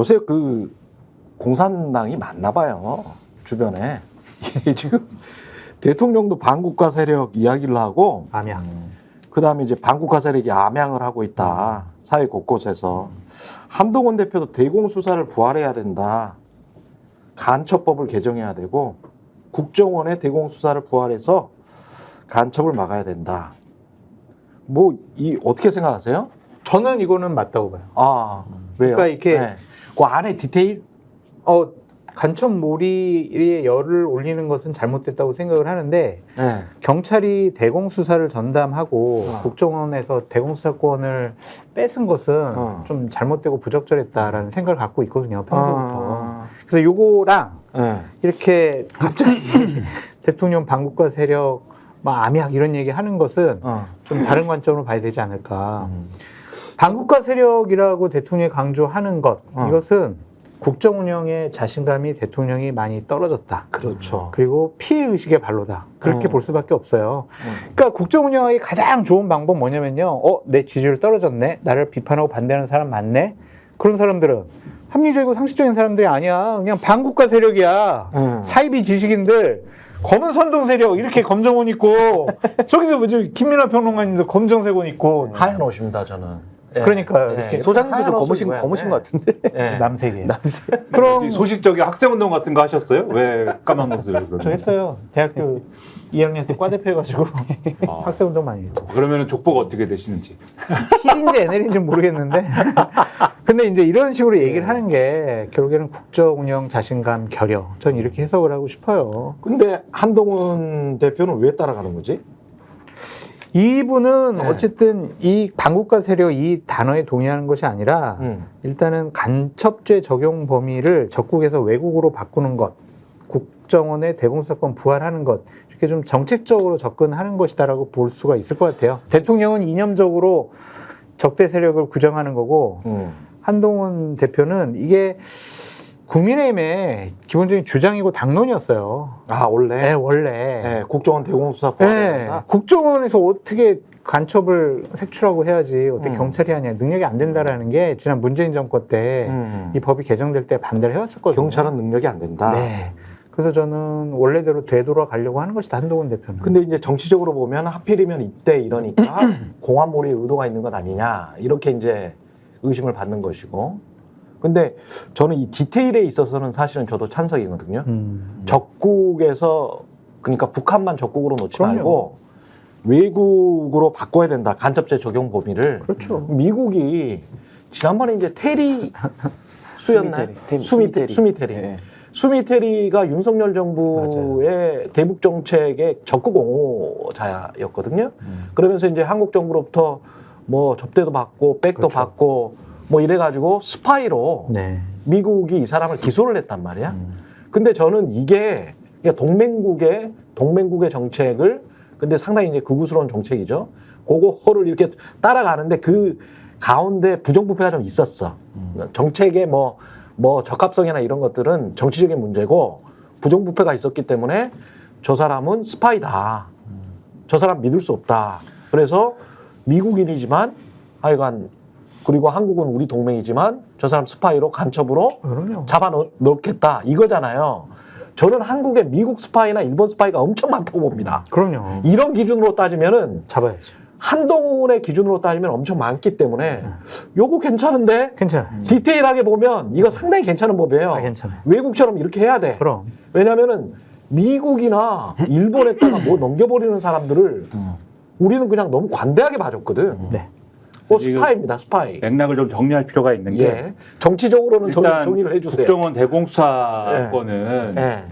요새 그 공산당이 많나 봐요. 주변에. 이게 지금 대통령도 반국가 세력 이야기를 하고 암양. 그다음에 이제 반국가 세력이 암양을 하고 있다. 사회 곳곳에서. 한동훈 대표도 대공수사를 부활해야 된다. 간첩법을 개정해야 되고 국정원의 대공수사를 부활해서 간첩을 막아야 된다. 뭐 이 어떻게 생각하세요? 저는 이거는 맞다고 봐요. 아, 왜요? 그러니까 이렇게 그 안에 디테일? 간첩 몰이에 열을 올리는 것은 잘못됐다고 생각을 하는데 네. 경찰이 대공수사를 전담하고 국정원에서 대공수사권을 뺏은 것은 좀 잘못되고 부적절했다라는 생각을 갖고 있거든요, 평소부터. 그래서 요거랑 이렇게 갑자기 대통령 반국가 세력 막 암약 이런 얘기 하는 것은 좀 다른 관점으로 봐야 되지 않을까. 반국가 세력이라고 대통령이 강조하는 것, 이것은 국정 운영의 자신감이 대통령이 많이 떨어졌다. 그렇죠. 그리고 피해 의식의 발로다. 그렇게 볼 수밖에 없어요. 그러니까 국정 운영의 가장 좋은 방법 뭐냐면요. 내 지지율 떨어졌네. 나를 비판하고 반대하는 사람 많네. 그런 사람들은 합리적이고 상식적인 사람들이 아니야. 그냥 반국가 세력이야. 사이비 지식인들. 검은 선동 세력 이렇게 검정옷 입고 저기서 뭐죠 김민하 평론가님도 검정색 옷 입고 하얀 옷입니다 저는. 그러니까 예. 소장님도 좀 검으신 것 같은데. 예. 남색이에요. 남색. 그럼 소식적인 학생운동 같은 거 하셨어요? 왜 까만 옷을? 저 했어요. 대학교 2학년 때 과대표 해가지고 학생운동 많이 했죠. 그러면 족보가 어떻게 되시는지. P인지 NL인지 모르겠는데 근데 이제 이런 식으로 얘기를 하는 게 결국에는 국정 운영 자신감 결여 전 이렇게 해석을 하고 싶어요. 근데 한동훈 대표는 왜 따라가는 거지? 이분은 어쨌든 이 반국가 세력 이 단어에 동의하는 것이 아니라 일단은 간첩죄 적용 범위를 적국에서 외국으로 바꾸는 것, 국정원의 대공수사권 부활하는 것 이렇게 좀 정책적으로 접근하는 것이다라고 볼 수가 있을 것 같아요. 대통령은 이념적으로 적대 세력을 구정하는 거고 한동훈 대표는 이게 국민의힘의 기본적인 주장이고 당론이었어요. 아 원래? 네, 원래. 네, 국정원 대공수사권. 네, 국정원에서 어떻게 간첩을 색출하고 해야지 어떻게 경찰이 하냐 능력이 안 된다라는 게 지난 문재인 정권 때 이 법이 개정될 때 반대를 해왔었거든요. 경찰은 능력이 안 된다. 네. 그래서 저는 원래대로 되돌아가려고 하는 것이다 한동훈 대표는. 근데 이제 정치적으로 보면 하필이면 이때 이러니까 공안몰이의 의도가 있는 것 아니냐 이렇게 이제 의심을 받는 것이고. 근데 저는 이 디테일에 있어서는 사실은 저도 찬성이거든요. 적국에서 그러니까 북한만 적국으로 놓지 그럼요. 말고 외국으로 바꿔야 된다. 간첩죄 적용 범위를. 그렇죠. 미국이 지난번에 이제 테리 수였나요? 수미테리. 네. 수미테리가 윤석열 정부의 대북 정책의 적극 옹호자였거든요. 그러면서 이제 한국 정부로부터 뭐 접대도 받고 백도 그렇죠. 받고 뭐 이래가지고 스파이로 네. 미국이 이 사람을 기소를 했단 말이야. 근데 저는 이게 그러니까 동맹국의 정책을 근데 상당히 이제 극우스러운 정책이죠. 그거를 이렇게 따라가는데 그 가운데 부정부패가 좀 있었어. 정책의 뭐 적합성이나 이런 것들은 정치적인 문제고 부정부패가 있었기 때문에 저 사람은 스파이다. 저 사람 믿을 수 없다. 그래서 미국인이지만 하여간 그리고 한국은 우리 동맹이지만 저 사람 스파이로 간첩으로 그럼요. 잡아놓겠다 이거잖아요. 저는 한국에 미국 스파이나 일본 스파이가 엄청 많다고 봅니다. 그럼요. 이런 기준으로 따지면은 잡아야죠. 한동훈의 기준으로 따지면 엄청 많기 때문에 요거 괜찮은데 괜찮아요. 디테일하게 보면 이거 상당히 괜찮은 법이에요. 괜찮아요. 외국처럼 이렇게 해야 돼. 그럼. 왜냐면은 미국이나 일본에다가 뭐 넘겨버리는 사람들을 우리는 그냥 너무 관대하게 봐줬거든. 네. 스파이입니다, 스파이. 맥락을 좀 정리할 필요가 있는 게 예. 정치적으로는 일단 정리를 해주세요. 국정원 대공수사권은 예.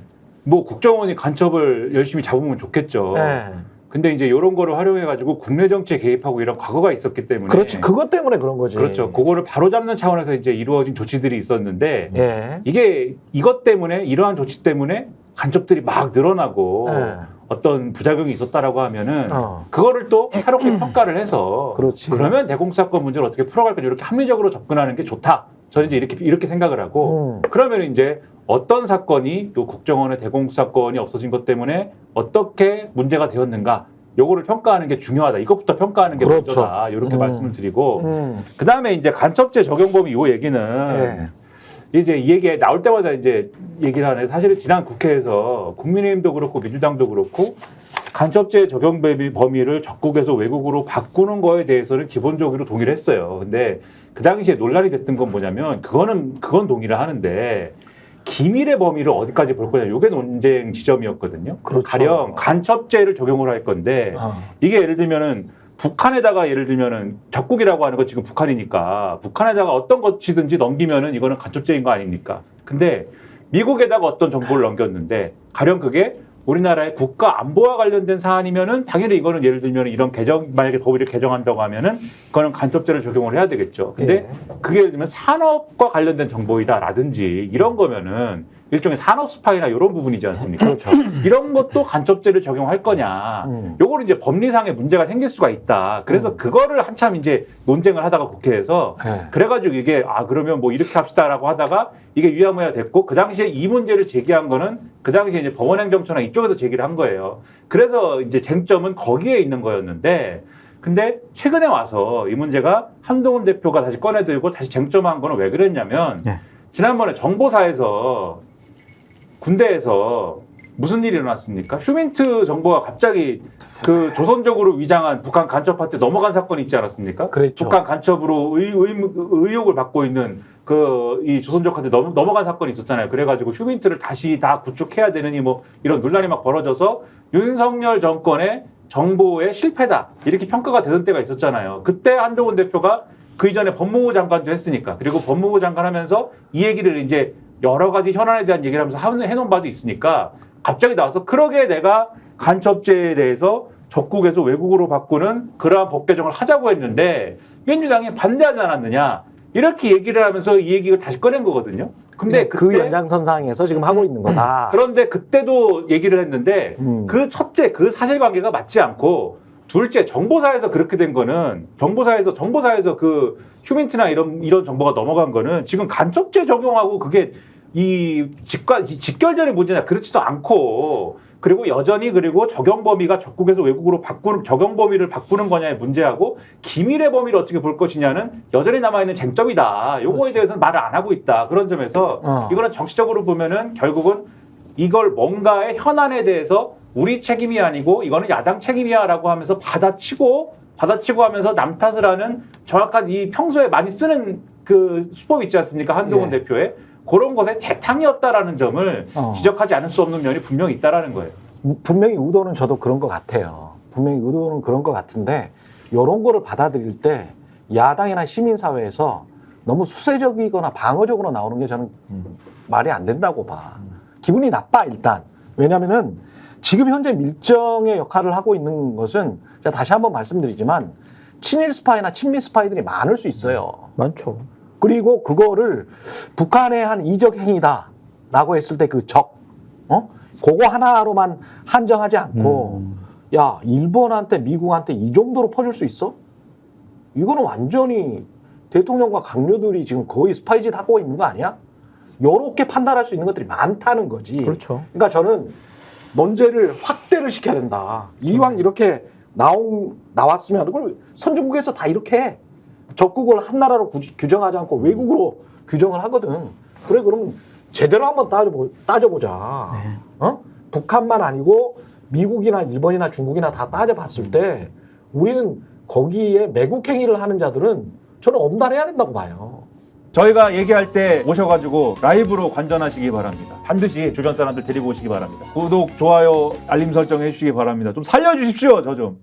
뭐 국정원이 간첩을 열심히 잡으면 좋겠죠. 예. 근데 이제 이런 거를 활용해가지고 국내 정치에 개입하고 이런 과거가 있었기 때문에 그렇지. 그것 때문에 그런 거지. 그렇죠. 그거를 바로잡는 차원에서 이제 이루어진 조치들이 있었는데 예. 이게 이것 때문에 이러한 조치 때문에 간첩들이 막 늘어나고 예. 어떤 부작용이 있었다라고 하면은 어. 그거를 또 새롭게 평가를 해서 그렇지. 그러면 대공수사권 문제를 어떻게 풀어갈 건지 이렇게 합리적으로 접근하는 게 좋다. 저는 이제 이렇게 생각을 하고 그러면 이제 어떤 사건이 요 국정원의 대공수사권이 없어진 것 때문에 어떻게 문제가 되었는가 요거를 평가하는 게 중요하다. 이것부터 평가하는 게 그렇죠. 먼저다. 이렇게 말씀을 드리고 그다음에 이제 간첩죄 적용 범위 요 얘기는 예. 이제 이 얘기 나올 때마다 이제 얘기를 하는데 사실은 지난 국회에서 국민의힘도 그렇고 민주당도 그렇고 간첩죄 적용 범위를 적국에서 외국으로 바꾸는 거에 대해서는 기본적으로 동의를 했어요. 근데 그 당시에 논란이 됐던 건 뭐냐면 그건 동의를 하는데 기밀의 범위를 어디까지 볼 거냐. 이게 논쟁 지점이었거든요. 그렇죠. 가령 간첩죄를 적용을 할 건데 이게 예를 들면은 북한에다가 예를 들면은 적국이라고 하는 건 지금 북한이니까 북한에다가 어떤 것이든지 넘기면은 이거는 간첩죄인 거 아닙니까? 근데 미국에다가 어떤 정보를 넘겼는데 가령 그게 우리나라의 국가 안보와 관련된 사안이면은 당연히 이거는 예를 들면 이런 만약에 법을 개정한다고 하면은 그거는 간첩죄를 적용을 해야 되겠죠. 근데 그게 예를 들면 산업과 관련된 정보이다라든지 이런 거면은 일종의 산업 스파이나 이런 부분이지 않습니까? 그렇죠. 이런 것도 간첩죄를 적용할 거냐. 요거는 이제 법리상의 문제가 생길 수가 있다. 그래서 그거를 한참 이제 논쟁을 하다가 국회에서 그래가지고 이게 그러면 뭐 이렇게 합시다라고 하다가 이게 유야무야 됐고 그 당시에 이 문제를 제기한 거는 그 당시에 이제 법원행정처나 이쪽에서 제기를 한 거예요. 그래서 이제 쟁점은 거기에 있는 거였는데 근데 최근에 와서 이 문제가 한동훈 대표가 다시 꺼내들고 다시 쟁점한 거는 왜 그랬냐면 지난번에 정보사에서 군대에서 무슨 일이 일어났습니까? 휴민트 정보가 갑자기 그 조선족으로 위장한 북한 간첩한테 넘어간 사건이 있지 않았습니까? 그랬죠. 북한 간첩으로 의혹을 받고 있는 이 조선족한테 넘어간 사건이 있었잖아요. 그래가지고 휴민트를 다시 다 구축해야 되느니 뭐 이런 논란이 막 벌어져서 윤석열 정권의 정보의 실패다 이렇게 평가가 되던 때가 있었잖아요. 그때 한동훈 대표가 그 이전에 법무부 장관도 했으니까 그리고 법무부 장관 하면서 이 얘기를 이제 여러 가지 현안에 대한 얘기를 하면서 해놓은 바도 있으니까 갑자기 나와서 그러게 내가 간첩죄에 대해서 적국에서 외국으로 바꾸는 그러한 법 개정을 하자고 했는데 민주당이 반대하지 않았느냐 이렇게 얘기를 하면서 이 얘기를 다시 꺼낸 거거든요. 근데 그 연장선상에서 지금 하고 있는 거다. 그런데 그때도 얘기를 했는데 그 첫째 그 사실관계가 맞지 않고 둘째 정보사에서 그렇게 된 거는 정보사에서 그 휴민트나 이런 정보가 넘어간 거는 지금 간첩죄 적용하고 그게 이 직결되는 문제냐 그렇지도 않고 그리고 여전히 그리고 적용 범위가 적국에서 외국으로 바꾸는 적용 범위를 바꾸는 거냐의 문제하고 기밀의 범위를 어떻게 볼 것이냐는 여전히 남아있는 쟁점이다. 요거에 대해서는 말을 안 하고 있다. 그런 점에서 이거는 정치적으로 보면은 결국은 이걸 뭔가의 현안에 대해서 우리 책임이 아니고 이거는 야당 책임이야라고 하면서 받아치고 하면서 남 탓을 하는 정확한 이 평소에 많이 쓰는 그 수법 있지 않습니까? 한동훈 대표의 그런 것의 재탕이었다라는 점을 지적하지 않을 수 없는 면이 분명히 있다라는 거예요. 분명히 의도는 저도 그런 것 같아요. 분명히 의도는 그런 것 같은데 이런 거를 받아들일 때 야당이나 시민사회에서 너무 수세적이거나 방어적으로 나오는 게 저는 말이 안 된다고 봐. 기분이 나빠 일단. 왜냐하면은 지금 현재 밀정의 역할을 하고 있는 것은 제가 다시 한번 말씀드리지만 친일 스파이나 친미 스파이들이 많을 수 있어요. 많죠. 그리고 그거를 북한의 한 이적 행위다라고 했을 때 그 그거 하나로만 한정하지 않고 야 일본한테 미국한테 이 정도로 퍼줄 수 있어? 이거는 완전히 대통령과 강요들이 지금 거의 스파이짓 하고 있는 거 아니야? 요렇게 판단할 수 있는 것들이 많다는 거지. 그렇죠. 그러니까 저는 논제를 확대를 시켜야 된다. 이왕 이렇게 나왔으면 그걸 선진국에서 다 이렇게 해. 적국을 한 나라로 규정하지 않고 외국으로 규정을 하거든. 그래 그러면 제대로 한번 따져보자. 북한만 아니고 미국이나 일본이나 중국이나 다 따져봤을 때 우리는 거기에 매국 행위를 하는 자들은 저는 엄단해야 된다고 봐요. 저희가 얘기할 때 오셔가지고 라이브로 관전하시기 바랍니다. 반드시 주변 사람들 데리고 오시기 바랍니다. 구독, 좋아요, 알림 설정 해주시기 바랍니다. 좀 살려주십시오, 저 좀.